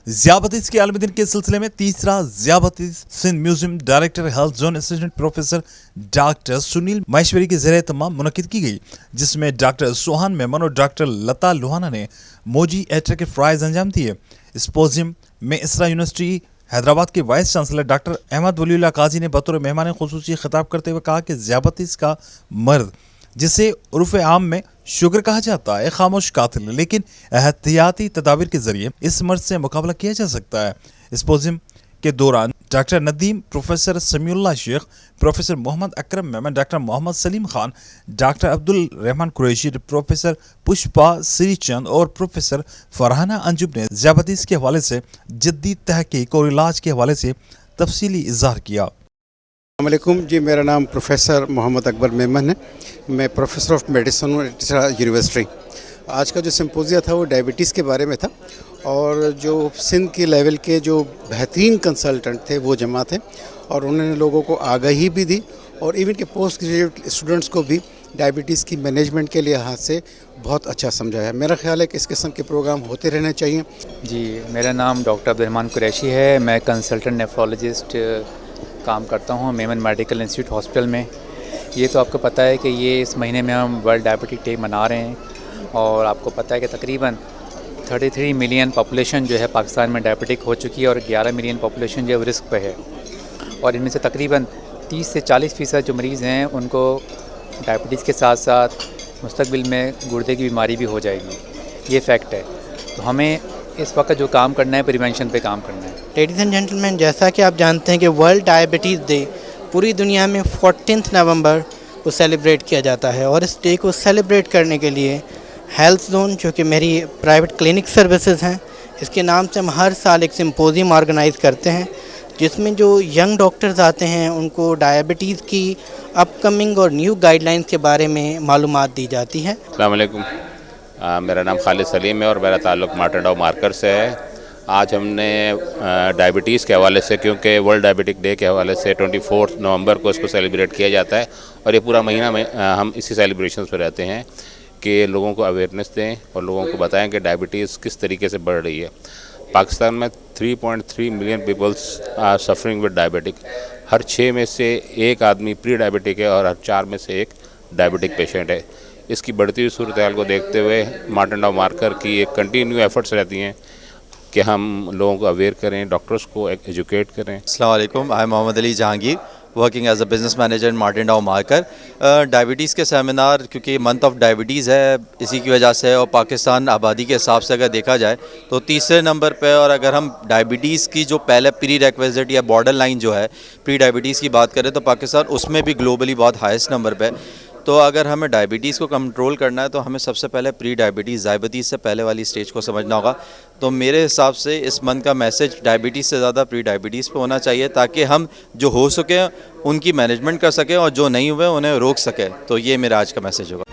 ज़ियाबतीस के आलमी दिन के सिलसिले में तीसरा ज़ियाबतीस Sindh museum director health zone assistant professor doctor Sunil Maheshwari के ज़रिए तमाम मुनक़िद की गई, जिसमें डॉक्टर सुहान मेमन और डॉक्टर लता लोहाना ने मोजी एटर के फ़राइज़ अंजाम दिए। सिम्पोजियम में इसरा यूनिवर्सिटी हैदराबाद के vice chancellor doctor Ahmed Waliullah Qazi ने बतौर मेहमान खुसूसी खिताब करते हुए कहा कि ज़ियाबतीस का मर्द, जिसे उर्फ़ आम में शुगर कहा जाता है, खामोश कातिल है, लेकिन एहतियाती तदाबीर के जरिए इस मर्ज से मुकाबला किया जा सकता है। सिम्पोजियम के दौरान doctor Nadeem, professor Samiullah Shaikh, professor Mohammad Akram Memon, doctor Mohammad Salim Khan, doctor Abdul Rehman Qureshi, professor Pushpa Shrichand और प्रोफेसर फरहाना अंजुम ने ज़ियाबतीस के हवाले से जद्दी तहकीक और इलाज के हवाले से तफसीली इज़हार किया। अस्सलामुअलैकुम जी, मेरा नाम प्रोफेसर मोहम्मद अकबर मेमन है। मैं प्रोफेसर ऑफ मेडिसिन हूँ यूनिवर्सिटी। आज का जो सिम्पोजिया था वो डायबिटीज़ के बारे में था और जो सिंध के लेवल के जो बेहतरीन कंसल्टेंट थे वो जमा थे और उन्होंने लोगों को आगाही भी दी और इवन के पोस्ट ग्रेजुएट स्टूडेंट्स को भी डायबिटीज़ की मैनेजमेंट के लिहाज से बहुत अच्छा समझाया। मेरा ख्याल है कि इस किस्म के प्रोग्राम होते रहने चाहिए। जी, मेरा नाम डॉक्टर अब्दुल रहमान कुरैशी है। मैं कंसल्टेंट नेफ्रोलॉजिस्ट काम करता हूँ मेमन मेडिकल इंस्टीट्यूट हॉस्पिटल में। ये तो आपको पता है कि ये इस महीने में हम वर्ल्ड डायबिटिक डे मना रहे हैं और आपको पता है कि तकरीबन 33 मिलियन पॉपुलेशन जो है पाकिस्तान में डायबिटिक हो चुकी है और 11 मिलियन पॉपुलेशन जो है रिस्क पे है और इनमें से तकरीबन 30 से 40% जो मरीज़ हैं उनको डायबिटीज़ के साथ साथ मुस्तकबिल में गुर्दे की बीमारी भी हो जाएगी। ये फैक्ट है। तो हमें इस वक्त जो काम करना है प्रिवेंशन पे काम करना है। लेडीज़ एंड जेंटलमैन, जैसा कि आप जानते हैं कि वर्ल्ड डायबिटीज़ डे पूरी दुनिया में 14 नवंबर को सेलिब्रेट किया जाता है और इस डे को सेलिब्रेट करने के लिए हेल्थ जोन, जो कि मेरी प्राइवेट क्लिनिक सर्विसेज हैं, इसके नाम से हम हर साल एक सिम्पोजियम ऑर्गेनाइज़ करते हैं जिसमें जो यंग डॉक्टर्स आते हैं उनको डायबिटीज़ की अपकमिंग और न्यू गाइडलाइंस के बारे में मालूमात दी जाती है। अस्सलाम वालेकुम, मेरा नाम खालिद सलीम है और मेरा ताल्लुक़ मार्टिन डॉव मार्कर से है। आज हमने डायबिटीज़ के हवाले से, क्योंकि वर्ल्ड डायबिटिक डे के हवाले से 24 नवंबर को इसको सेलिब्रेट किया जाता है और ये पूरा महीना में हम इसी सेलिब्रेशन पे रहते हैं कि लोगों को अवेयरनेस दें और लोगों को बताएं कि डायबिटीज़ किस तरीके से बढ़ रही है। पाकिस्तान में 3.3 million peoples are suffering with diabetic. हर 6 में से एक आदमी प्री डायबिटिक है और हर 4 में से एक डायबिटिक पेशेंट है। इसकी बढ़ती हुई सूरत हाल को देखते हुए मार्टिन डॉव मार्कर की एक कंटिन्यू एफर्ट्स रहती हैं कि हम लोगों को अवेयर करें, डॉक्टर्स को एजुकेट करें। अस्सलाम वालेकुम, I am Mohammad Ali Jahangir, working as a business manager in Martin Dow Marker. Diabetes के सेमिनार, क्योंकि मंथ ऑफ डायबिटीज़ है, इसी की वजह से, और पाकिस्तान आबादी के हिसाब से अगर देखा जाए तो तीसरे नंबर पे, और अगर हम डायबिटीज़ की जो पहले प्री रिक्विजिट या बॉर्डर लाइन जो है प्री डायबिटीज़ की बात करें तो पाकिस्तान उसमें भी ग्लोबली बहुत हाईएस्ट नंबर पे। तो अगर हमें डायबिटीज़ को कंट्रोल करना है तो हमें सबसे पहले प्री डायबिटीज़ से पहले वाली स्टेज को समझना होगा। तो मेरे हिसाब से इस मंथ का मैसेज डायबिटीज़ से ज़्यादा प्री डायबिटीज़ पे होना चाहिए, ताकि हम जो हो सके उनकी मैनेजमेंट कर सकें और जो नहीं हुए उन्हें रोक सकें। तो ये मेरा आज का मैसेज होगा।